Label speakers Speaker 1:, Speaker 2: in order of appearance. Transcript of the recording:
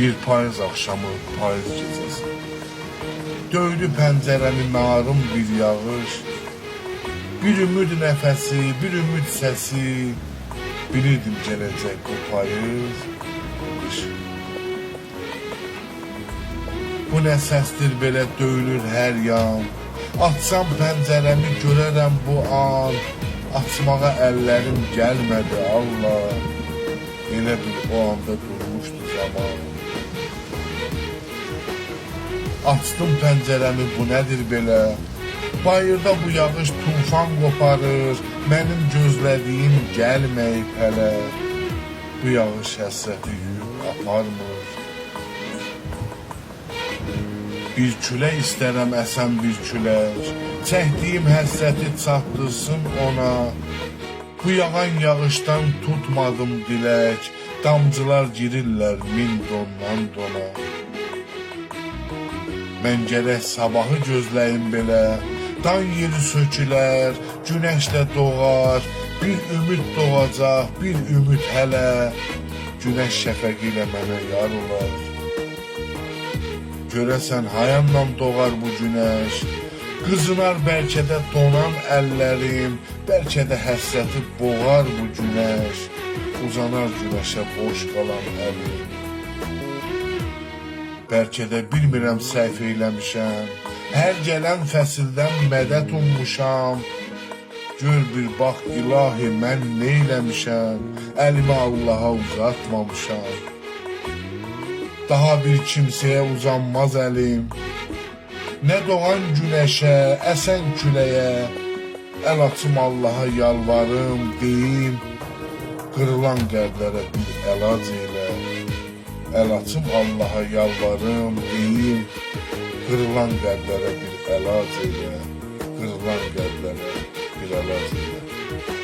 Speaker 1: Bir payız akşamı, payız gecesi. Döydü pəncərəmi narım bir yağış. Bir ümid nəfəsi, bir ümid səsi. Bilirdim gələcək bu payız, qış. Bu nə səsdir belə döyülür hər yan. Açsam pəncərəmi görərəm bu an. Açmağa əllərim gəlmədi Allah. Elə bir o anda durmuşdu zaman. Açdım pəncərəmi, bu nədir belə? Bayırda bu yağış tufan qoparır. Mənim gözlədiyim gəlməyib hələ. Bu yağış həsrəti yuyub aparmır. Bir külək istərəm əsən bir külək. Çəkdiyim həsrəti çatdırsın ona. Bu yağan yağışdan tutmadım dilək. Damcılar girirlər min dondan dona. Mən gərək sabahı gözləyim belə. Dan yeri sökülər, günəş də doğar. Bir ümid doğacaq, bir ümid hələ. Günəş şəfəqi ilə mənə yar olar. Görəsən hayandan doğar bu günəş. Qızınar bəlkə də donan əllərim. Bəlkə də həsrəti boğar bu günəş. Uzanar günəşə boş qalan əlim. Bəlkə də bilmirəm səhv eyləmişəm. Hər gələn fəsildən mədət ummuşam. Gör bir bax ilahi mən neyləmişəm. Əlimi Allaha uzatmamışam. Daha bir kimsəyə uzanmaz əlim. Nə doğan günəşə, əsən küləyə. Əl açım Allaha yalvarım, deyim. Qırılan qəlblərə bir əlac elə. Əl açım Allaha yalvarım, deyim. Qırılan qəlblərə bir əlac elə. Qırılan qəlblərə bir əlac elə.